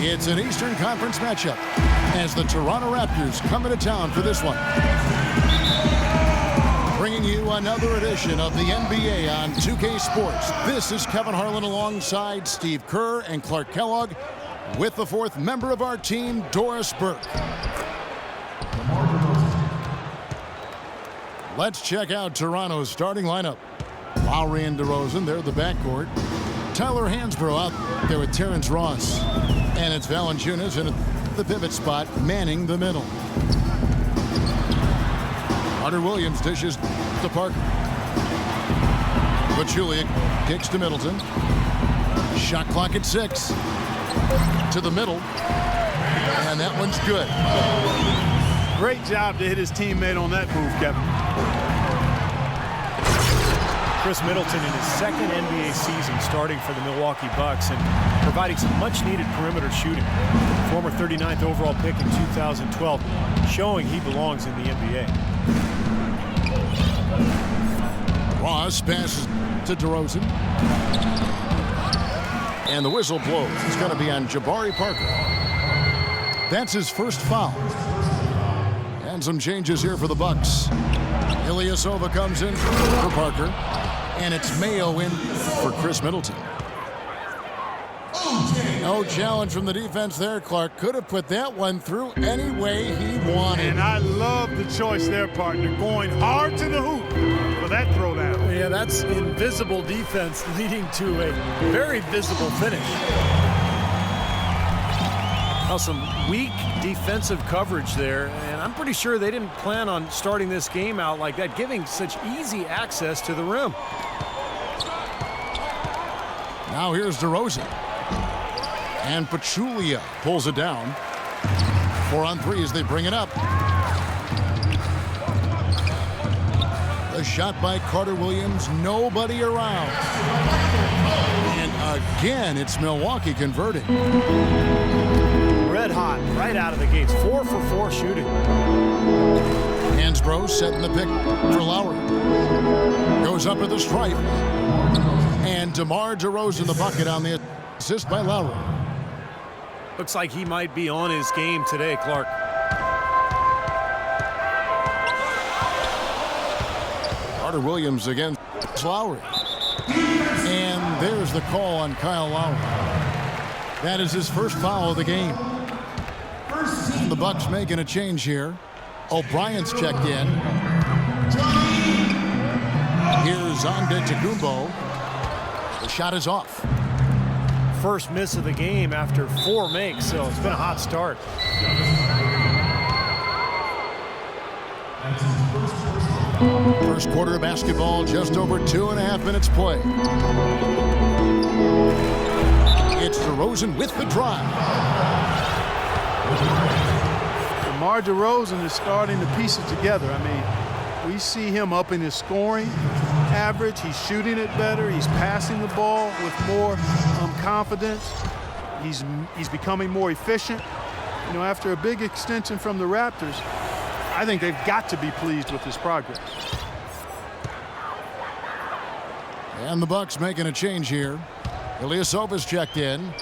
It's an Eastern Conference matchup as the Toronto Raptors come into town for this one. Bringing you another edition of the NBA on 2K Sports. This is Kevin Harlan alongside Steve Kerr and Clark Kellogg with the fourth member of our team, Doris Burke. Let's check out Toronto's starting lineup. Lowry and DeRozan, they're the backcourt. Tyler Hansbrough out there with Terrence Ross. And it's Valanciunas in the pivot spot, manning the middle. Carter Williams dishes to Parker. Pachulia kicks to Middleton. Shot clock at 6. To the middle. And that one's good. Great job to hit his teammate on that move, Kevin. Chris Middleton in his second NBA season starting for the Milwaukee Bucks and providing some much-needed perimeter shooting. Former 39th overall pick in 2012, showing he belongs in the NBA. Ross passes to DeRozan. And the whistle blows. It's going to be on Jabari Parker. That's his first foul. And some changes here for the Bucks. Ilyasova comes in for Parker. And it's Mayo in for Chris Middleton. No challenge from the defense there. Clark could have put that one through any way he wanted. And I love the choice there, partner. Going hard to the hoop for that throwdown. Yeah, that's invisible defense leading to a very visible finish. Now some weak defensive coverage there, and I'm pretty sure they didn't plan on starting this game out like that, giving such easy access to the rim. Now here's DeRozan. And Pachulia pulls it down. 4 on 3 as they bring it up. The shot by Carter Williams, nobody around. And again, it's Milwaukee converting. Red hot right out of the gates. 4 for 4 shooting. Hansbrough setting the pick for Lowry. Goes up at the stripe. And DeMar DeRozan the bucket on the assist by Lowry. Looks like he might be on his game today, Clark. Carter Williams against Lowry. And there's the call on Kyle Lowry. That is his first foul of the game. The Bucks making a change here. O'Brien's checked in. Here's Antetokounmpo. The shot is off. First miss of the game after 4 makes, so it's been a hot start. First quarter of basketball, just over 2.5 minutes play. It's DeRozan with the drive. DeMar DeRozan is starting to piece it together. I mean, we see him up in his scoring average. He's shooting it better. He's passing the ball with more confidence. He's becoming more efficient. You know, after a big extension from the Raptors, I think they've got to be pleased with his progress. And the Bucks making a change here. Ilyasova's checked in.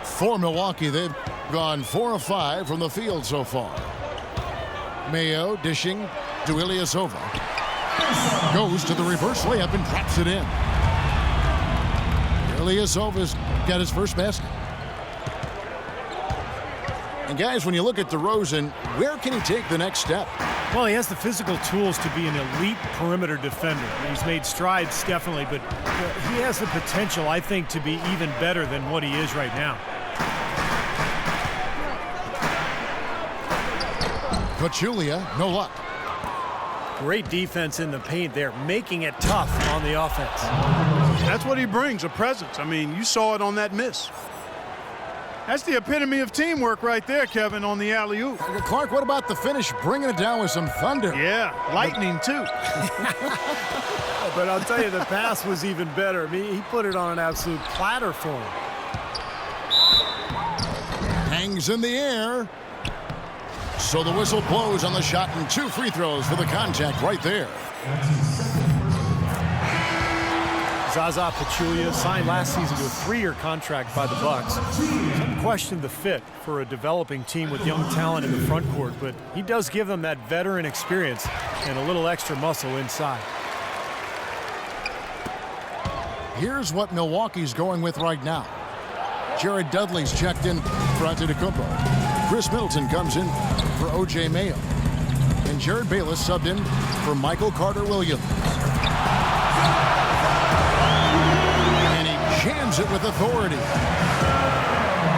For Milwaukee, they've gone 4 of 5 from the field so far. Mayo dishing to Ilyasova. Goes to the reverse layup and drops it in. Ilyasova's got his first basket. And guys, when you look at DeRozan, where can he take the next step? Well, he has the physical tools to be an elite perimeter defender. He's made strides, definitely, but he has the potential, I think, to be even better than what he is right now. Pachulia, no luck. Great defense in the paint there, making it tough on the offense. That's what he brings, a presence. I mean, you saw it on that miss. That's the epitome of teamwork right there, Kevin, on the alley-oop. Clark, what about the finish? Bringing it down with some thunder. Yeah, lightning, too. But I'll tell you, the pass was even better. I mean, he put it on an absolute platter for him. Hangs in the air. So the whistle blows on the shot and 2 free throws for the contact right there. Zaza Pachulia signed last season to a 3-year contract by the Bucks. Some question the fit for a developing team with young talent in the front court, but he does give them that veteran experience and a little extra muscle inside. Here's what Milwaukee's going with right now. Jared Dudley's checked in for Antetokounmpo. Chris Middleton comes in for O.J. Mayo. And Jared Bayless subbed in for Michael Carter-Williams. And he jams it with authority.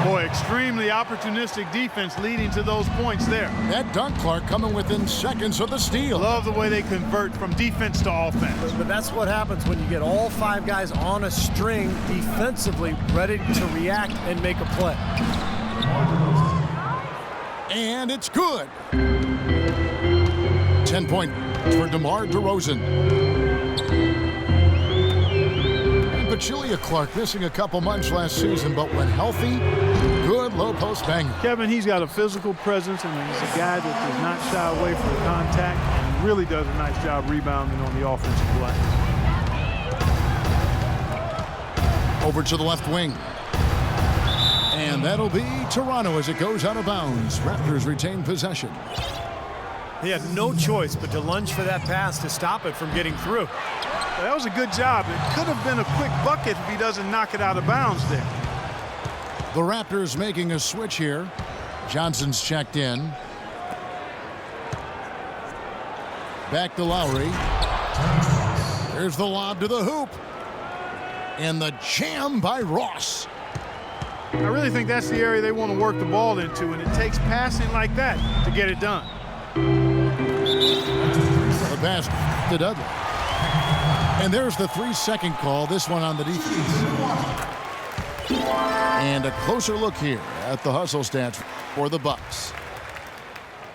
Boy, extremely opportunistic defense leading to those points there. That dunk, Clark, coming within seconds of the steal. Love the way they convert from defense to offense. But that's what happens when you get all 5 guys on a string defensively, ready to react and make a play. And it's good. 10 points for DeMar DeRozan. Pachulia Clark missing a couple months last season, but when healthy, good low post banger. Kevin, he's got a physical presence, and he's a guy that does not shy away from contact and really does a nice job rebounding on the offensive glass. Over to the left wing. And that'll be Toronto as it goes out of bounds. Raptors retain possession. He had no choice but to lunge for that pass to stop it from getting through. That was a good job. It could have been a quick bucket if he doesn't knock it out of bounds there. The Raptors making a switch here. Johnson's checked in. Back to Lowry. There's the lob to the hoop. And the jam by Ross. I really think that's the area they want to work the ball into, and it takes passing like that to get it done. The pass to Dudley. And there's the 3-second call, this one on the defense. And a closer look here at the hustle stats for the Bucks.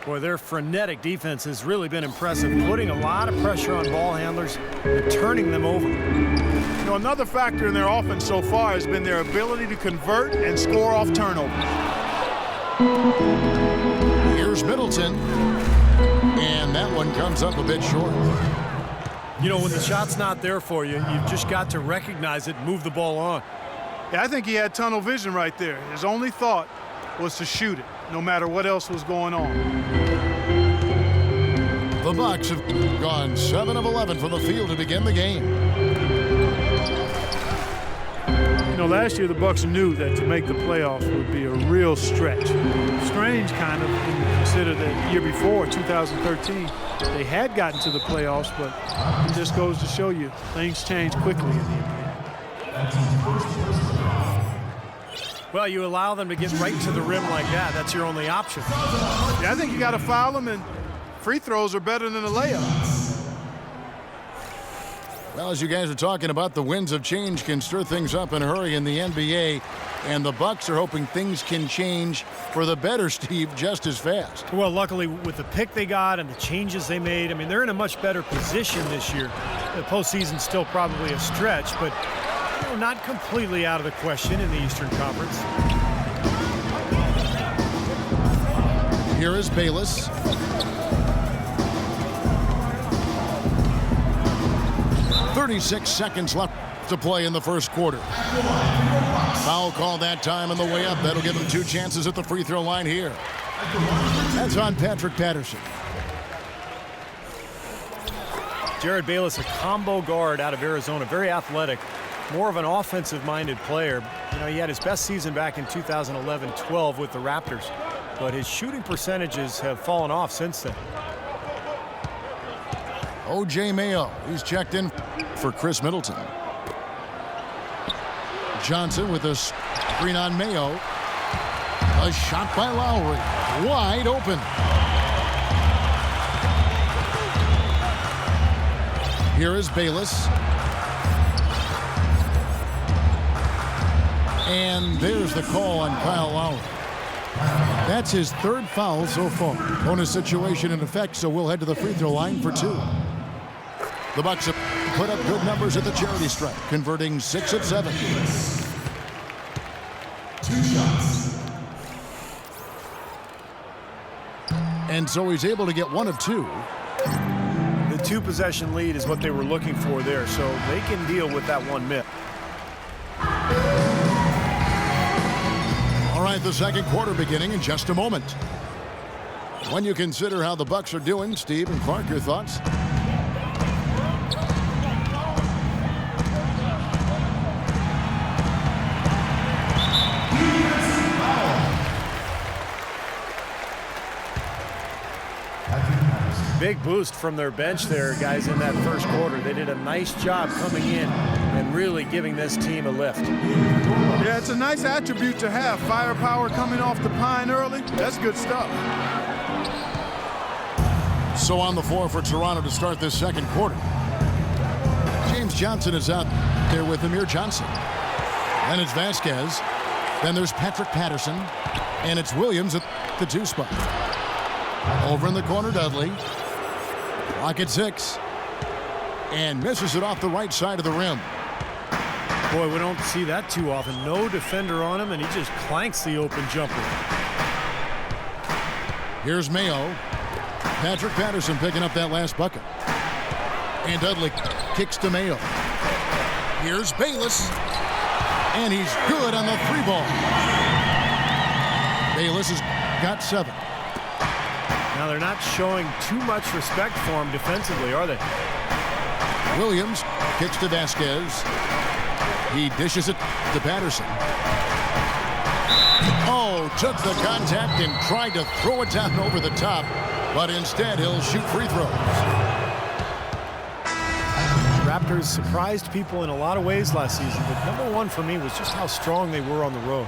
Boy, their frenetic defense has really been impressive, putting a lot of pressure on ball handlers and turning them over. You know, another factor in their offense so far has been their ability to convert and score off turnovers. Here's Middleton. And that one comes up a bit short. You know, when the shot's not there for you, you've just got to recognize it and move the ball on. Yeah, I think he had tunnel vision right there. His only thought was to shoot it, no matter what else was going on. The Bucks have gone 7 of 11 from the field to begin the game. You know, last year the Bucks knew that to make the playoffs would be a real stretch. Strange, kind of, when you consider that year before, 2013, they had gotten to the playoffs, but it just goes to show you things change quickly in the NBA. Well, you allow them to get right to the rim like that. That's your only option. Yeah, I think you got to foul them, and free throws are better than a layup. Well, as you guys are talking about, the winds of change can stir things up in a hurry in the NBA, and the Bucks are hoping things can change for the better, Steve, just as fast. Well, luckily, with the pick they got and the changes they made, I mean, they're in a much better position this year. The postseason's still probably a stretch, but you know, not completely out of the question in the Eastern Conference. Here is Bayless. .36 seconds left to play in the first quarter. Foul call that time on the way up. That'll give him 2 chances at the free throw line here. That's on Patrick Patterson. Jared Bayless, a combo guard out of Arizona, very athletic, more of an offensive-minded player. You know, he had his best season back in 2011-12 with the Raptors, but his shooting percentages have fallen off since then. O.J. Mayo, he's checked in for Chris Middleton. Johnson with a screen on Mayo. A shot by Lowry, wide open. Here is Bayless. And there's the call on Kyle Lowry. That's his 3rd foul so far. Bonus situation in effect, so we'll head to the free throw line for 2. The Bucks have put up good numbers at the charity stripe, converting 6 of 7. 2 shots. And so he's able to get 1 of 2. The 2-possession lead is what they were looking for there, so they can deal with that 1 miss. All right, the second quarter beginning in just a moment. When you consider how the Bucks are doing, Steve and Clark, your thoughts? Big boost from their bench there, guys, in that first quarter. They did a nice job coming in and really giving this team a lift. Yeah, it's a nice attribute to have. Firepower coming off the pine early. That's good stuff. So on the floor for Toronto to start this second quarter. James Johnson is out there with Amir Johnson. Then it's Vasquez. Then there's Patrick Patterson. And it's Williams at the 2 spot. Over in the corner, Dudley. Clock at 6. And misses it off the right side of the rim. Boy, we don't see that too often. No defender on him, and he just clanks the open jumper. Here's Mayo. Patrick Patterson picking up that last bucket. And Dudley kicks to Mayo. Here's Bayless. And he's good on the 3-ball. Bayless has got 7. Now they're not showing too much respect for him defensively, are they? Williams kicks to Vasquez. He dishes it to Patterson. Oh, took the contact and tried to throw it down over the top, but instead he'll shoot free throws. Raptors surprised people in a lot of ways last season, but number one for me was just how strong they were on the road.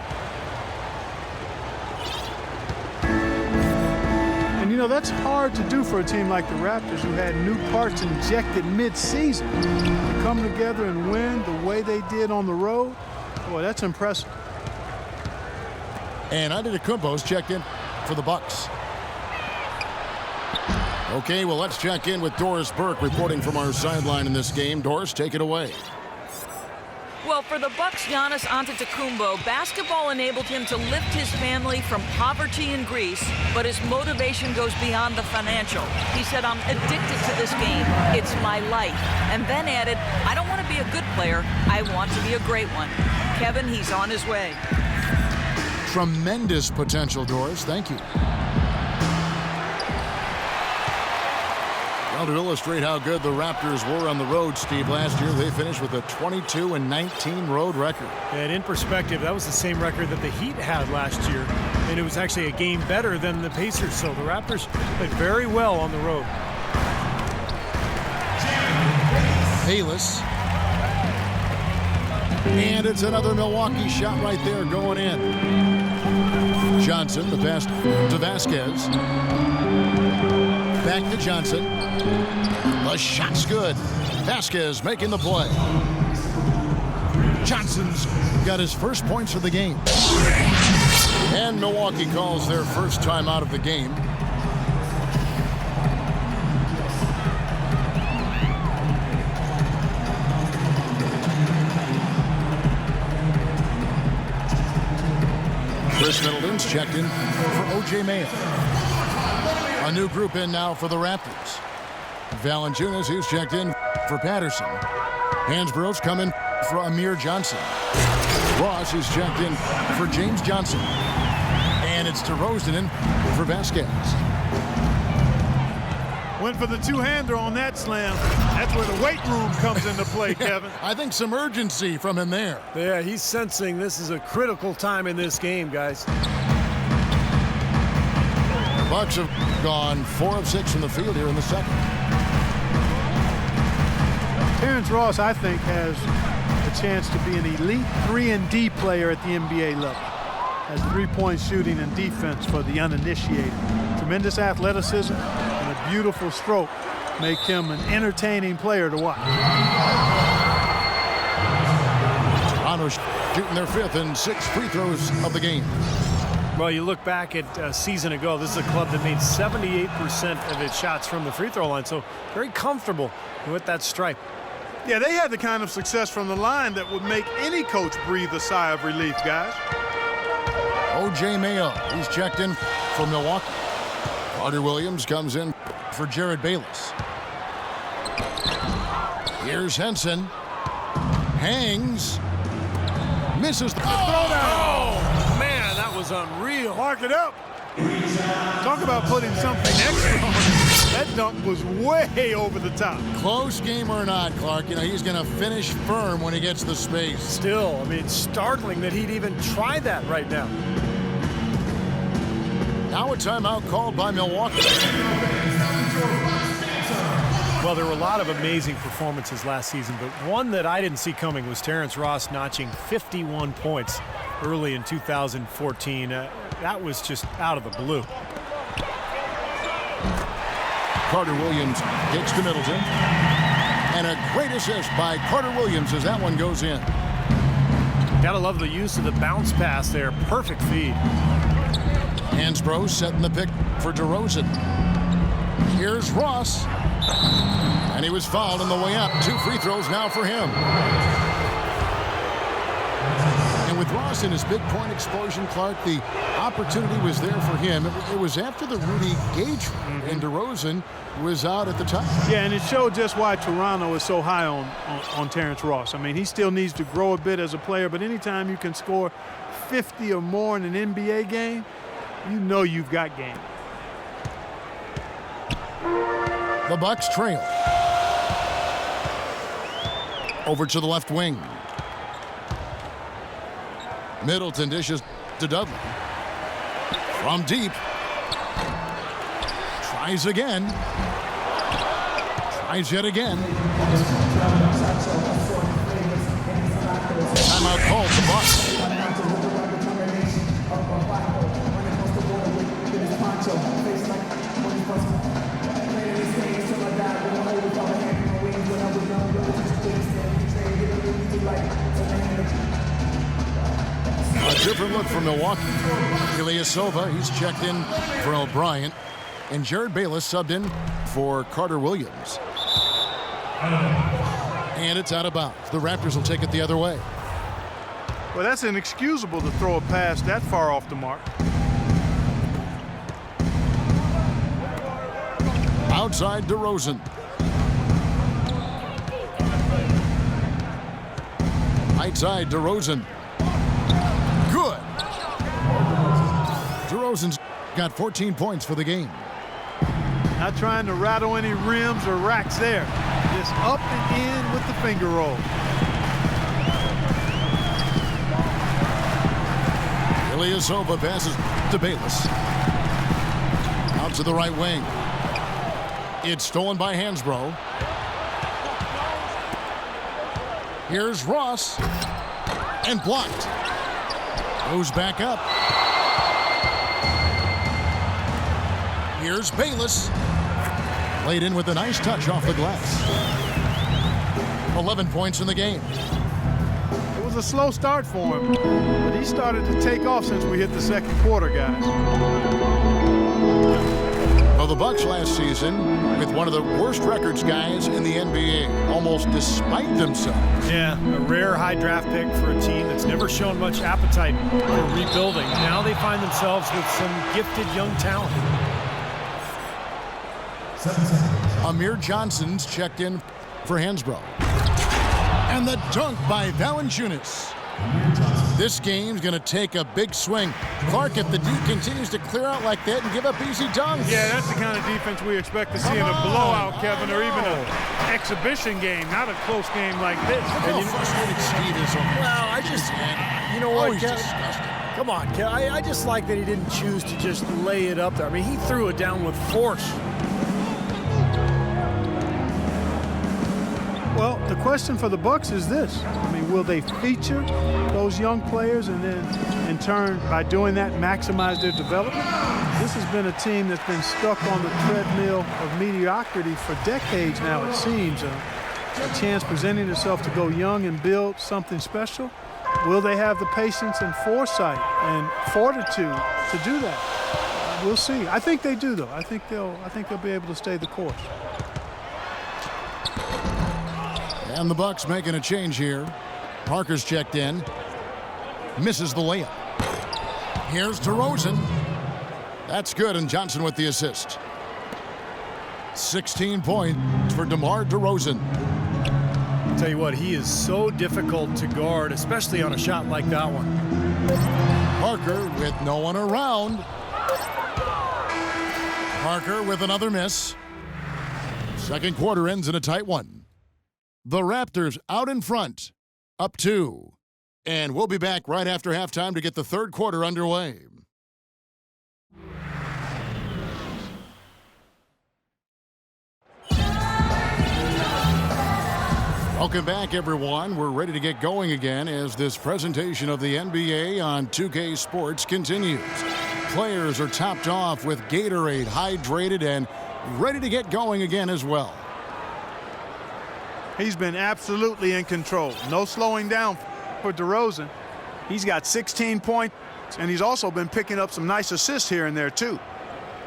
And, you know, that's hard to do for a team like the Raptors, who had new parts injected mid-season. To come together and win the way they did on the road, boy, that's impressive. And Antetokounmpo's checked in for the Bucks. Okay, well, let's check in with Doris Burke reporting from our sideline in this game. Doris, take it away. Well, for the Bucks' Giannis Antetokounmpo, basketball enabled him to lift his family from poverty in Greece, but his motivation goes beyond the financial. He said, "I'm addicted to this game. It's my life." And then added, "I don't want to be a good player. I want to be a great one." Kevin, he's on his way. Tremendous potential, Doris. Thank you. Well, to illustrate how good the Raptors were on the road, Steve, last year they finished with a 22-19 road record. And in perspective, that was the same record that the Heat had last year, and it was actually a game better than the Pacers. So the Raptors played very well on the road. Bayless. And it's another Milwaukee shot right there going in. Johnson, the pass to Vasquez. Back to Johnson. The shot's good. Vasquez making the play. Johnson's got his first points of the game. And Milwaukee calls their first time out of the game. Chris Middleton's checked in for O.J. Mayo. A new group in now for the Raptors. Valanciunas, he's checked in for Patterson. Hansborough's coming for Amir Johnson. Ross is checked in for James Johnson. And it's DeRozan in for Vasquez. Went for the two-hander on that slam. That's where the weight room comes into play, Kevin. I think some urgency from him there. Yeah, he's sensing this is a critical time in this game, guys. Bucks have gone 4 of 6 from the field here in the second. Terrence Ross, I think, has a chance to be an elite 3-and-D player at the NBA level. Has three-point shooting and defense for the uninitiated. Tremendous athleticism and a beautiful stroke make him an entertaining player to watch. Toronto shooting their 5th and 6th free throws of the game. Well, you look back at a season ago, this is a club that made 78% of its shots from the free throw line, so very comfortable with that stripe. Yeah, they had the kind of success from the line that would make any coach breathe a sigh of relief, guys. O.J. Mayo, he's checked in for Milwaukee. Carter Williams comes in for Jared Bayless. Here's Henson. Hangs. Misses the throwdown. Oh, man, that was unreal. Mark it up. Talk about putting something extra on it. That dunk was way over the top. Close game or not, Clark, he's going to finish firm when he gets the space. Still, I mean, startling that he'd even try that right now. Now a timeout called by Milwaukee. Well, there were a lot of amazing performances last season, but one that I didn't see coming was Terrence Ross notching 51 points early in 2014. That was just out of the blue. Carter Williams gets to Middleton. And a great assist by Carter Williams as that one goes in. Gotta love the use of the bounce pass there. Perfect feed. Hansbrough setting the pick for DeRozan. Here's Ross. And he was fouled on the way up. 2 free throws now for him. And with Ross in his big point explosion, Clark, the opportunity was there for him. It was after the Rudy Gay trade, and DeRozan was out at the time. Yeah, and it showed just why Toronto is so high on Terrence Ross. I mean, he still needs to grow a bit as a player, but anytime you can score 50 or more in an NBA game, you know you've got game. The Bucks trail. Over to the left wing. Middleton dishes to Dudley. From deep. Tries again. Tries yet again. Timeout called the Bucks. A different look for Milwaukee. Ilyasova, he's checked in for O'Brien. And Jared Bayless subbed in for Carter Williams. And it's out of bounds. The Raptors will take it the other way. Well, that's inexcusable to throw a pass that far off the mark. Outside DeRozan. Outside DeRozan. Good. DeRozan's got 14 points for the game. Not trying to rattle any rims or racks there. Just up and in with the finger roll. Ilyasova passes to Bayless. Out to the right wing. It's stolen by Hansbrough. Here's Ross. And blocked. Goes back up. Here's Bayless. Laid in with a nice touch off the glass. 11 points in the game. It was a slow start for him, but he started to take off since we hit the second quarter, guys. Well, the Bucks last season with one of the worst records, guys, in the NBA, almost despite themselves. Yeah, a rare high draft pick for a team that's never shown much appetite for rebuilding. Now they find themselves with some gifted young talent. Amir Johnson's checked in for Hansbrough. And the dunk by Valanciunas. This game's going to take a big swing. Clark, if the D continues to clear out like that and give up easy dunks. Yeah, that's the kind of defense we expect to see in a blowout, Kevin, or even an exhibition game, not a close game like this. How frustrated Steve is on this. Well, I just, you know what, he's disgusting. Come on, Kev. I just like that he didn't choose to just lay it up there. I mean, he threw it down with force. Well, the question for the Bucks is this. I mean, will they feature those young players and then, in turn, by doing that, maximize their development? This has been a team that's been stuck on the treadmill of mediocrity for decades now, it seems. A chance presenting itself to go young and build something special. Will they have the patience and foresight and fortitude to do that? We'll see. I think they do, though. I think they'll be able to stay the course. And the Bucks making a change here. Parker's checked in. Misses the layup. Here's DeRozan. That's good, and Johnson with the assist. 16 points for DeMar DeRozan. Tell you what, he is so difficult to guard, especially on a shot like that one. Parker with no one around. Parker with another miss. Second quarter ends in a tight one. The Raptors out in front, up 2. And we'll be back right after halftime to get the third quarter underway. Welcome back, everyone. We're ready to get going again as this presentation of the NBA on 2K Sports continues. Players are topped off with Gatorade, hydrated, and ready to get going again as well. He's been absolutely in control. No slowing down for DeRozan. He's got 16 points, and he's also been picking up some nice assists here and there, too.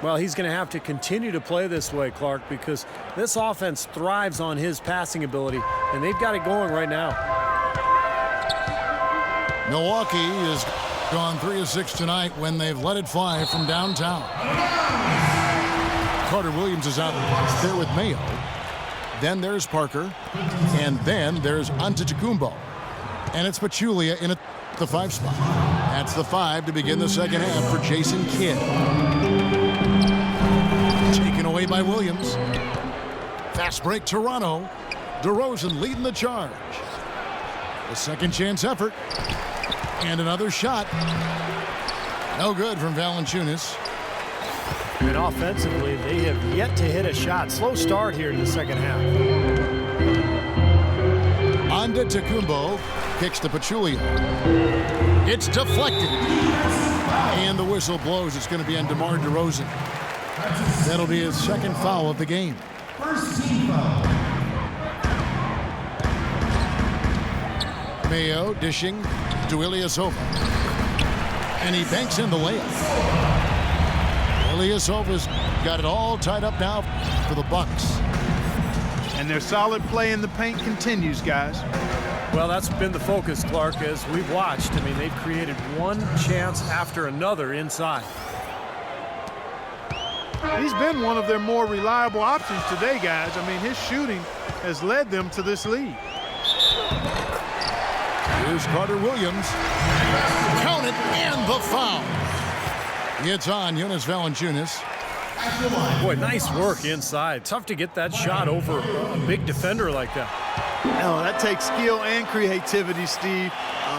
Well, he's going to have to continue to play this way, Clark, because this offense thrives on his passing ability, and they've got it going right now. Milwaukee has gone 3 of 6 tonight when they've let it fly from downtown. Carter Williams is out there with Mayo. Then there's Parker, and then there's Antetokounmpo. And it's Pachulia in at the 5 spot. That's the 5 to begin the second half for Jason Kidd. Taken away by Williams. Fast break Toronto. DeRozan leading the charge. A second chance effort. And another shot. No good from Valanciunas. And offensively, they have yet to hit a shot. Slow start here in the second half. Antetokounmpo kicks to Pachulia. It's deflected. And the whistle blows. It's going to be on DeMar DeRozan. That'll be his second foul of the game. First team foul. Mayo dishing to Ilyasova. And he banks in the layup. Ilyasova's got it all tied up now for the Bucks. And their solid play in the paint continues, guys. Well, that's been the focus, Clark, as we've watched. I mean, they've created one chance after another inside. He's been one of their more reliable options today, guys. I mean, his shooting has led them to this lead. Here's Carter Williams. Count it, and the foul. It's on Jonas Valanciunas. Boy, nice work inside. Tough to get that shot over a big defender like that. Oh, that takes skill and creativity, Steve,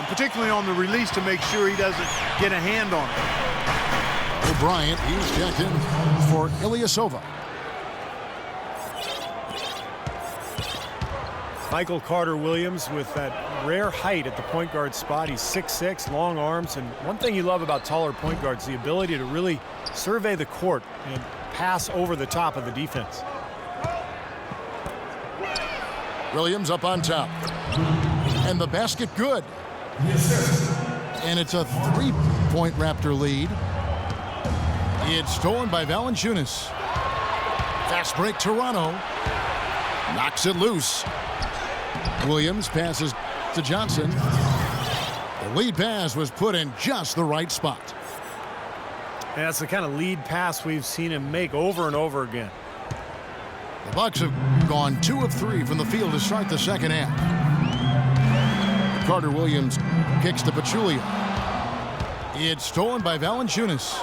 particularly on the release to make sure he doesn't get a hand on it. O'Brien, he's checked in for Ilyasova. Michael Carter Williams with that rare height at the point guard spot. He's 6'6", long arms, and one thing you love about taller point guards, the ability to really survey the court and pass over the top of the defense. Williams up on top. And the basket good. And it's a 3-point Raptor lead. It's stolen by Valanciunas. Fast break Toronto. Knocks it loose. Williams passes to Johnson. The lead pass was put in just the right spot. And that's the kind of lead pass we've seen him make over and over again. The Bucks have gone 2 of 3 from the field to start the second half. Carter Williams kicks to Pachulia. It's stolen by Valanciunas.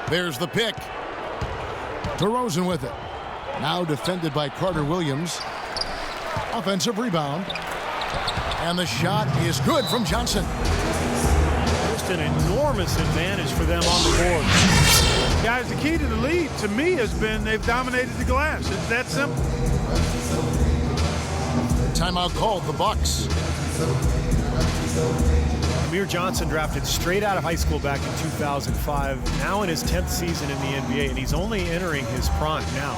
There's the pick. DeRozan with it. Now defended by Carter Williams. Offensive rebound. And the shot is good from Johnson. Just an enormous advantage for them on the board. Guys, the key to the lead, to me, has been they've dominated the glass. It's that simple. Timeout called, the Bucks. Amir Johnson drafted straight out of high school back in 2005, now in his 10th season in the NBA, and he's only entering his prime now.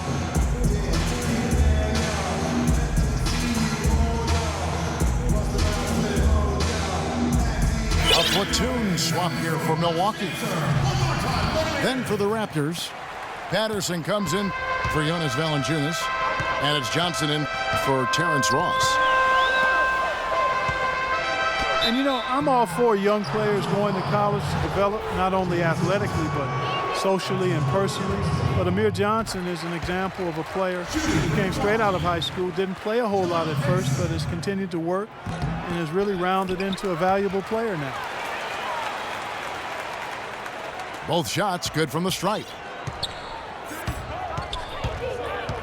A platoon swap here for Milwaukee. Then for the Raptors, Patterson comes in for Jonas Valanciunas, and it's Johnson in for Terrence Ross. And, you know, I'm all for young players going to college to develop not only athletically but socially and personally. But Amir Johnson is an example of a player who came straight out of high school, didn't play a whole lot at first, but has continued to work and has really rounded into a valuable player now. Both shots good from the stripe.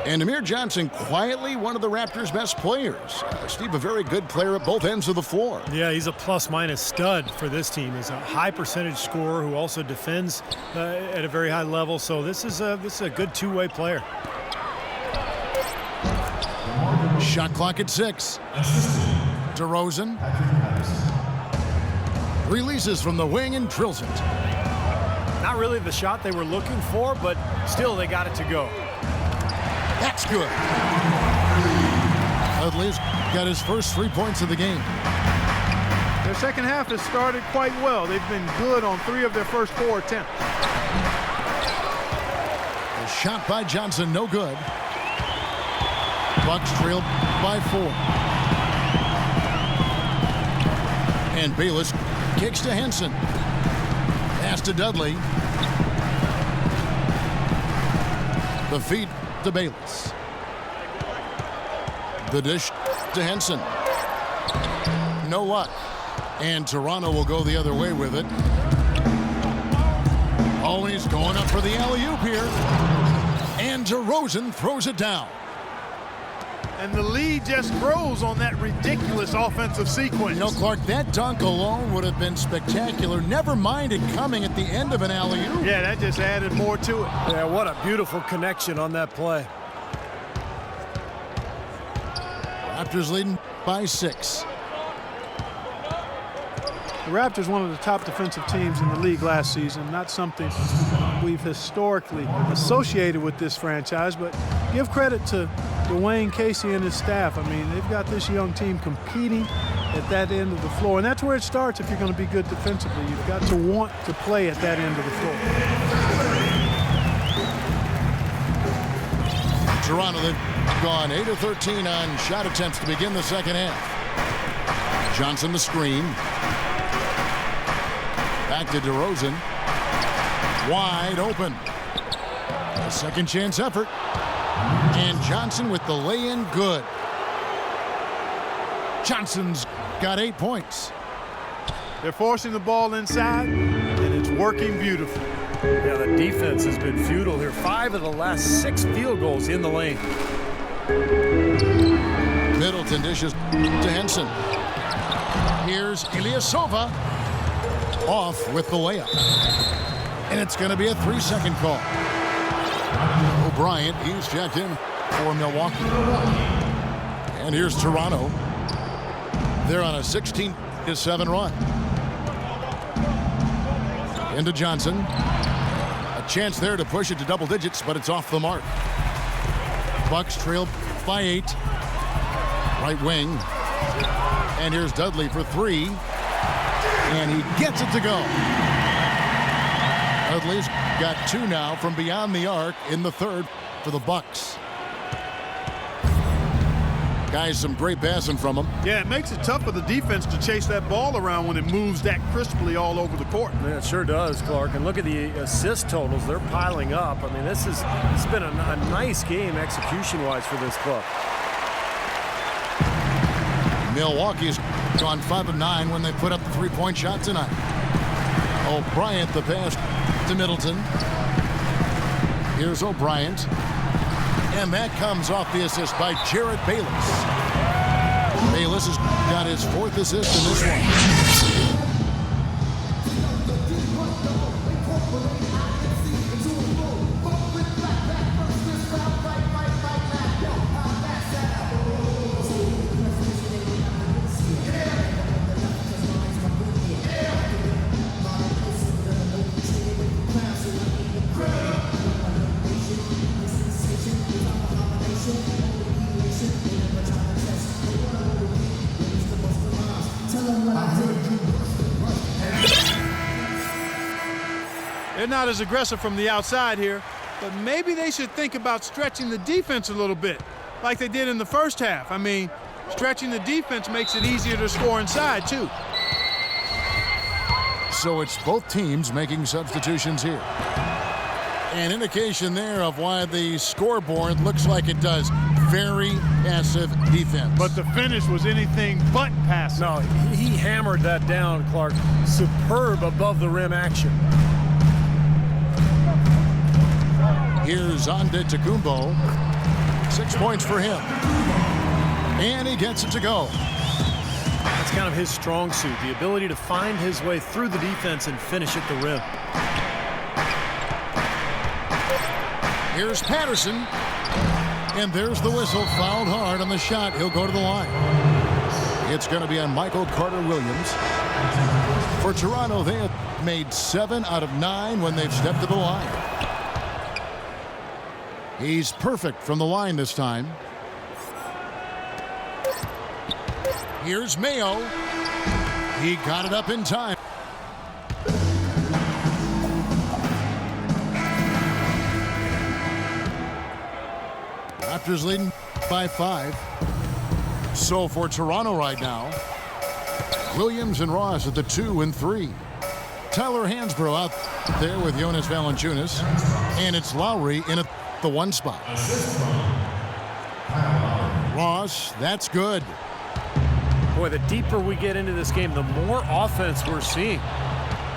And Amir Johnson, quietly one of the Raptors' best players. Steve, a very good player at both ends of the floor. Yeah, he's a plus-minus stud for this team. He's a high-percentage scorer who also defends at a very high level. So this is a good two-way player. Shot clock at 6. DeRozan releases from the wing and drills it. Not really the shot they were looking for, but still they got it to go. That's good. Dudley's got his first 3 points of the game. Their second half has started quite well. They've been good on 3 of their first 4 attempts. The shot by Johnson, no good. Bucks trail by 4. And Bayless kicks to Henson. Pass to Dudley. The feed to Bayless. The dish to Henson. No luck. And Toronto will go the other way with it. Oh, he's going up for the alley-oop here. And DeRozan throws it down. And the lead just grows on that ridiculous offensive sequence. You know, Clark, that dunk alone would have been spectacular. Never mind it coming at the end of an alley-oop. Yeah, that just added more to it. Yeah, what a beautiful connection on that play. Raptors leading by 6. The Raptors, one of the top defensive teams in the league last season. Not something we've historically associated with this franchise, but give credit to Dwayne Casey and his staff. I mean, they've got this young team competing at that end of the floor, and that's where it starts if you're going to be good defensively. You've got to want to play at that end of the floor. Toronto, they've gone 8 of 13 on shot attempts to begin the second half. Johnson the screen. Back to DeRozan. Wide open. A second chance effort. And Johnson with the lay-in good. Johnson's got 8 points. They're forcing the ball inside, and it's working beautifully. Yeah, the defense has been futile here. 5 of the last 6 field goals in the lane. Middleton dishes to Henson. Here's Ilyasova. Off with the layup. And it's going to be a 3-second call. O'Brien, he's checked in for Milwaukee. And here's Toronto. They're on a 16-7 run. Into Johnson. A chance there to push it to double digits, but it's off the mark. Bucks trail by 8. Right wing. And here's Dudley for 3. And he gets it to go. Dudley's got 2 now from beyond the arc in the third for the Bucks. Guys, some great passing from him. Yeah, it makes it tough for the defense to chase that ball around when it moves that crisply all over the court. Yeah, it sure does, Clark. And look at the assist totals. They're piling up. I mean, this has been a nice game execution-wise for this club. Milwaukee's gone 5 of 9 when they put up the 3-point shot tonight. O'Brien the pass to Middleton. Here's O'Brien. And that comes off the assist by Jared Bayless. Bayless has got his 4th assist in this one. They're not as aggressive from the outside here, but maybe they should think about stretching the defense a little bit, like they did in the first half. I mean, stretching the defense makes it easier to score inside, too. So it's both teams making substitutions here. An indication there of why the scoreboard looks like it does. Very passive defense. But the finish was anything but passive. No, he hammered that down, Clark. Superb above the rim action. Here's Antetokounmpo. 6 points for him. And he gets it to go. That's kind of his strong suit, the ability to find his way through the defense and finish at the rim. Here's Patterson. And there's the whistle. Fouled hard on the shot. He'll go to the line. It's going to be on Michael Carter-Williams. For Toronto, they have made 7 out of 9 when they've stepped to the line. He's perfect from the line this time. Here's Mayo. He got it up in time. Raptors leading by 5. So for Toronto right now, Williams and Ross at the 2 and 3. Tyler Hansbrough out there with Jonas Valanciunas. And it's Lowry in at the 1 spot. Ross, that's good. Boy, the deeper we get into this game, the more offense we're seeing.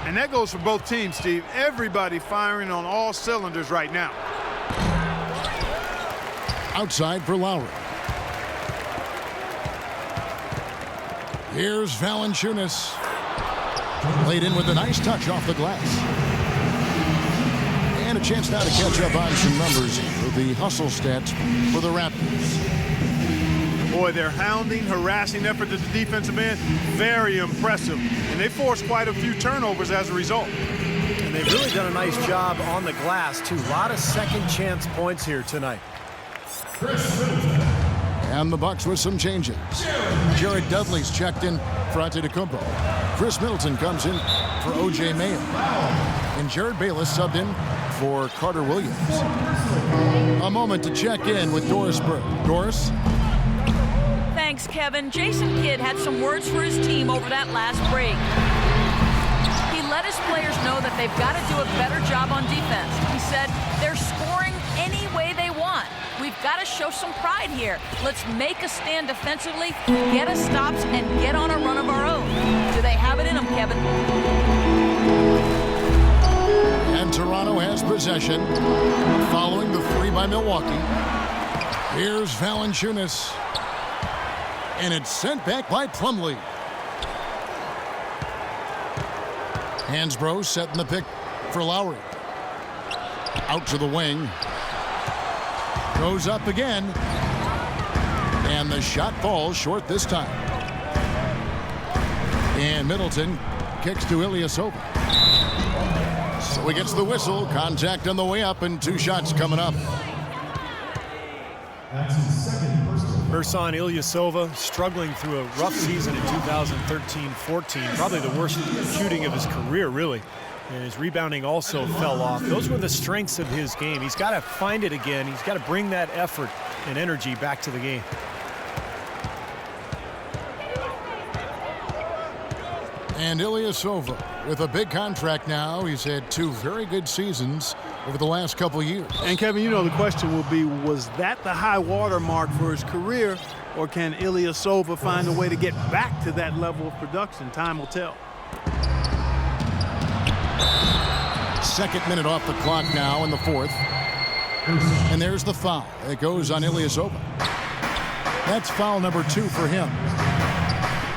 And that goes for both teams, Steve. Everybody firing on all cylinders right now. Outside for Lowry. Here's Valanciunas. Laid in with a nice touch off the glass. And a chance now to catch up on some numbers with the hustle stats for the Raptors. Boy, their hounding, harassing effort at the defensive end, very impressive. And they forced quite a few turnovers as a result. And they've really done a nice job on the glass, too. A lot of second chance points here tonight. And the Bucks with some changes. Jared Dudley's checked in for Antetokounmpo. Chris Middleton comes in for O.J. Mayo. And Jared Bayless subbed in for Carter Williams. A moment to check in with Doris Burke. Doris? Thanks, Kevin. Jason Kidd had some words for his team over that last break. He let his players know that they've got to do a better job on defense. He said they're scoring any way they want. We've got to show some pride here. Let's make a stand defensively, get us stops, and get on a run of our own. Do they have it in them, Kevin? And Toronto has possession following the 3 by Milwaukee. Here's Valanciunas. And it's sent back by Plumlee. Hansbrough setting the pick for Lowry. Out to the wing. Goes up again. And the shot falls short this time. And Middleton kicks to Ilyasova. So he gets the whistle. Contact on the way up and 2 shots coming up. Ersan Ilyasova struggling through a rough season in 2013-14. Probably the worst shooting of his career, really. And his rebounding also fell off. Those were the strengths of his game. He's got to find it again. He's got to bring that effort and energy back to the game. And Ilyasova with a big contract now. He's had 2 very good seasons over the last couple years. And Kevin, you know the question will be, was that the high water mark for his career, or can Ilyasova find a way to get back to that level of production? Time will tell. Second minute off the clock now in the 4th. And there's the foul. It goes on Ilyasova. That's foul number 2 for him.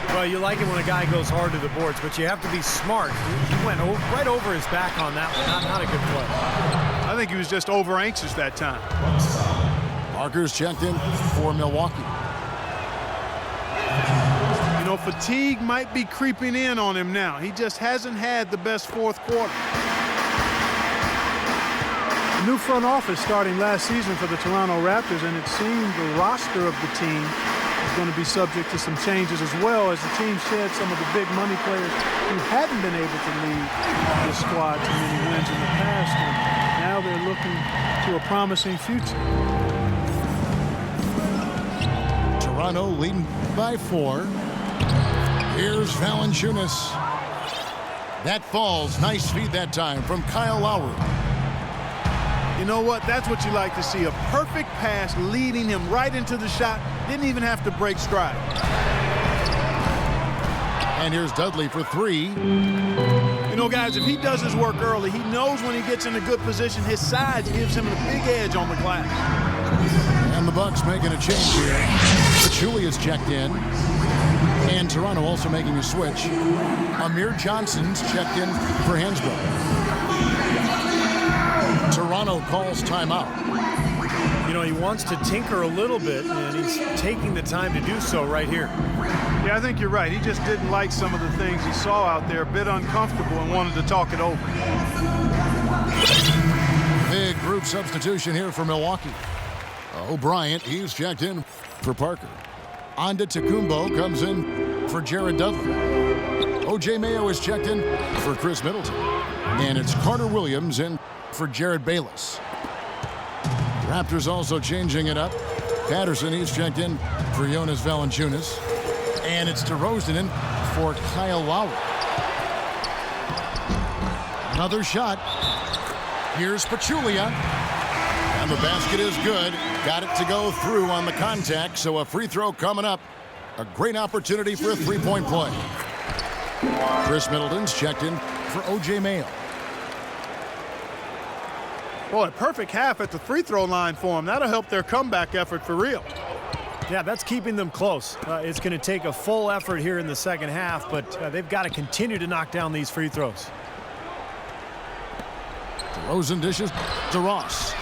Well, you like it when a guy goes hard to the boards, but you have to be smart. He went right over his back on that one. Not a good play. I think he was just over anxious that time. Parker's checked in for Milwaukee. You know, fatigue might be creeping in on him now. He just hasn't had the best 4th quarter. A new front office starting last season for the Toronto Raptors, and it seemed the roster of the team is going to be subject to some changes as well, as the team shed some of the big money players who hadn't been able to lead the squad to many wins in the past, and now they're looking to a promising future. Toronto leading by 4. Here's Valanciunas. That falls. Nice feed that time from Kyle Lowry. You know what? That's what you like to see. A perfect pass leading him right into the shot. Didn't even have to break stride. And here's Dudley for three. You know, guys, if he does his work early, he knows when he gets in a good position, his size gives him a big edge on the glass. And the Bucks making a change here. Pachulia is checked in. And Toronto also making a switch. Amir Johnson's checked in for Hansbrough. Toronto calls timeout. You know, he wants to tinker a little bit, and he's taking the time to do so right here. Yeah, I think you're right. He just didn't like some of the things he saw out there, a bit uncomfortable, and wanted to talk it over. Big group substitution here for Milwaukee. O'Brien, he's checked in for Parker. Antetokounmpo comes in for Jared Dudley. O.J. Mayo is checked in for Chris Middleton. And it's Carter Williams in for Jared Bayless. Raptors also changing it up. Patterson, he's checked in for Jonas Valanciunas. And it's DeRozan in for Kyle Lowry. Another shot. Here's Pachulia. And the basket is good. Got it to go through on the contact, so a free throw coming up. A great opportunity for a three-point play. Chris Middleton's checked in for O.J. Mayo. Boy, perfect half at the free throw line for him. That'll help their comeback effort for real. Yeah, that's keeping them close. It's going to take a full effort here in the second half, but they've got to continue to knock down these free throws. DeRozan dishes to Ross.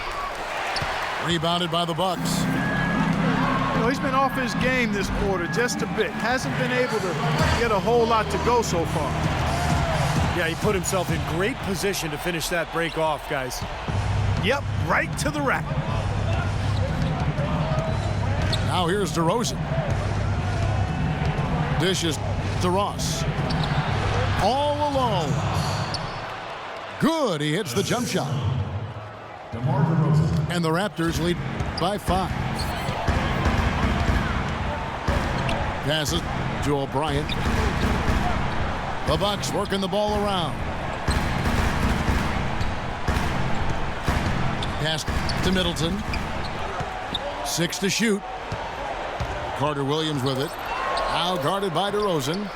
Rebounded by the Bucks. You know, he's been off his game this quarter just a bit. Hasn't been able to get a whole lot to go so far. Yeah, he put himself in great position to finish that break off, guys. Yep, right to the rack. Now here's DeRozan. Dishes to Ross. All alone. Good, he hits the jump shot. And the Raptors lead by 5. Passes to O'Brien. The Bucks working the ball around. Pass to Middleton. 6 to shoot. Carter Williams with it. Now guarded by DeRozan.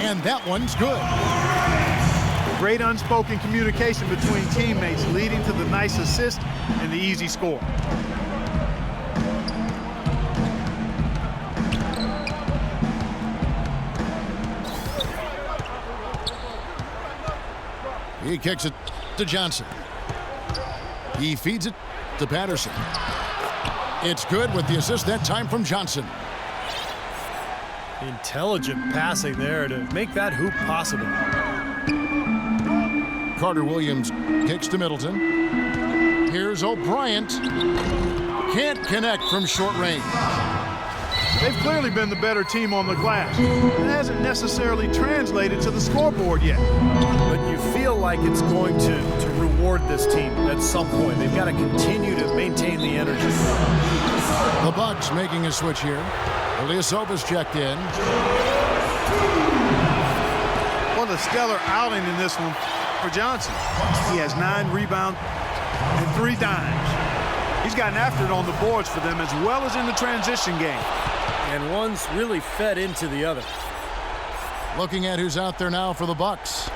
And that one's good. Great unspoken communication between teammates, leading to the nice assist and the easy score. He kicks it to Johnson. He feeds it to Patterson. It's good with the assist that time from Johnson. Intelligent passing there to make that hoop possible. Carter Williams kicks to Middleton. Here's O'Brien. Can't connect from short range. They've clearly been the better team on the glass. It hasn't necessarily translated to the scoreboard yet. But you feel like it's going to reward this team at some point. They've got to continue to maintain the energy. The Bucks making a switch here. Ilyasova's checked in. What a stellar outing in this one for Johnson. He has 9 rebounds and 3 dimes. He's gotten after it on the boards for them as well as in the transition game. And one's really fed into the other. Looking at who's out there now for the Bucks.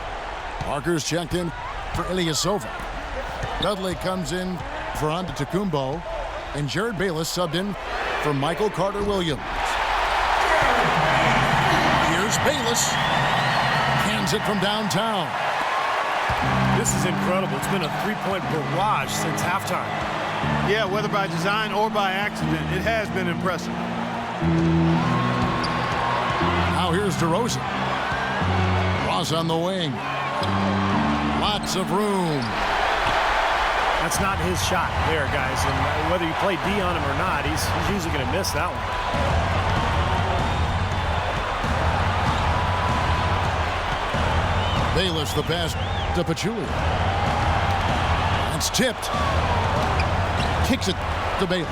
Parker's checked in for Ilyasova. Dudley comes in for Antetokounmpo. And Jared Bayless subbed in for Michael Carter Williams. Here's Bayless. Hands it from downtown. This is incredible. It's been a three-point barrage since halftime. Yeah, whether by design or by accident, it has been impressive. Now here's DeRozan. Ross on the wing. Lots of room. That's not his shot there, guys. And whether you play D on him or not, he's usually going to miss that one. Bayless the pass to Pachulia. It's tipped. Kicks it to Bayless.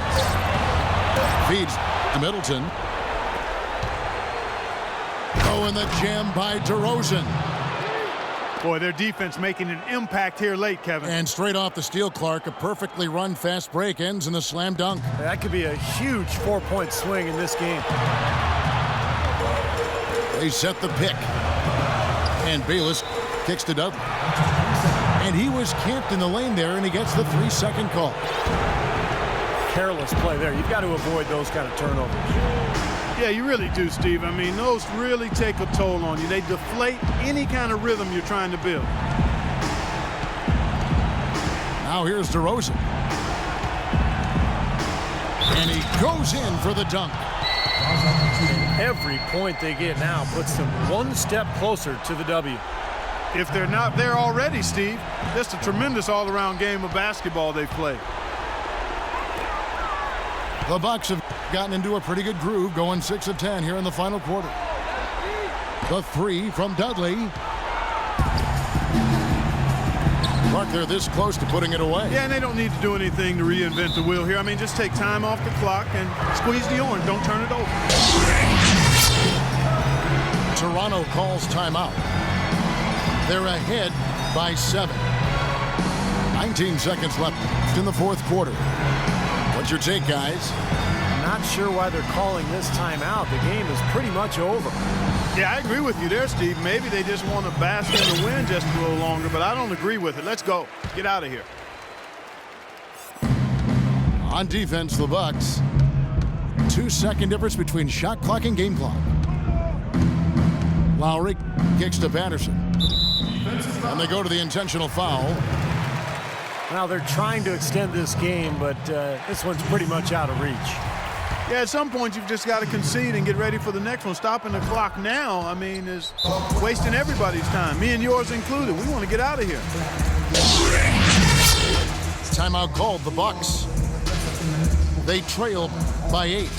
Feeds to Middleton. Oh, and the jam by DeRozan. Boy, their defense making an impact here late, Kevin. And straight off the steal, Clark, a perfectly run fast break ends in a slam dunk. That could be a huge 4-point swing in this game. They set the pick. And Bayless kicks to Dudley. And he was camped in the lane there, and he gets the 3-second call. Careless play there. You've got to avoid those kind of turnovers. Yeah, you really do, Steve. I mean, those really take a toll on you. They deflate any kind of rhythm you're trying to build. Now here's DeRozan. And he goes in for the dunk. Every point they get now puts them one step closer to the W. If they're not there already, Steve, just a tremendous all-around game of basketball they've played. The Bucks have gotten into a pretty good groove, going 6 of 10 here in the final quarter. The 3 from Dudley. Clark, they're this close to putting it away. Yeah, and they don't need to do anything to reinvent the wheel here. I mean, just take time off the clock and squeeze the orange. Don't turn it over. Toronto calls timeout. They're ahead by 7. 19 seconds left in the fourth quarter. What's your take, guys? Not sure why they're calling this timeout. The game is pretty much over. Yeah, I agree with you there, Steve. Maybe they just want to bask in the wind just a little longer, but I don't agree with it. Let's go. Get out of here. On defense, the Bucks. 2-second difference between shot clock and game clock. Lowry kicks to Patterson. And they go to the intentional foul. Now they're trying to extend this game, but this one's pretty much out of reach. Yeah, at some point you've just got to concede and get ready for the next one. Stopping the clock now, I mean, is wasting everybody's time, me and yours included. We want to get out of here. Timeout called, the Bucks. They trail by 8.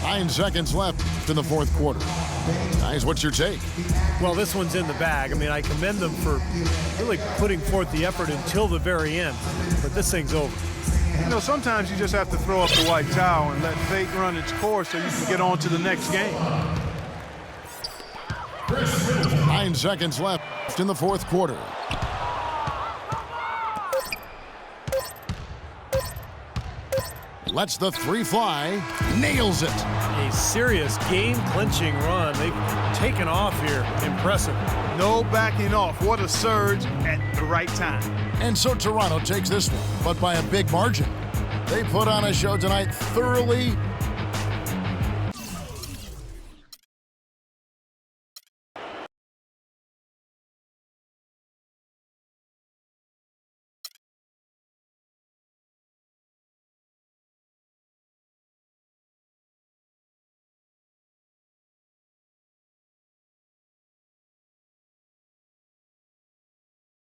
9 seconds left in the fourth quarter. Guys, what's your take? Well, this one's in the bag. I mean, I commend them for really putting forth the effort until the very end, but this thing's over. You know, sometimes you just have to throw up the white towel and let fate run its course so you can get on to the next game. 9 seconds left in the fourth quarter. Lets the 3 fly. Nails it. A serious game-clinching run. They've taken off here. Impressive. No backing off. What a surge at the right time. And so Toronto takes this one, but by a big margin. They put on a show tonight, thoroughly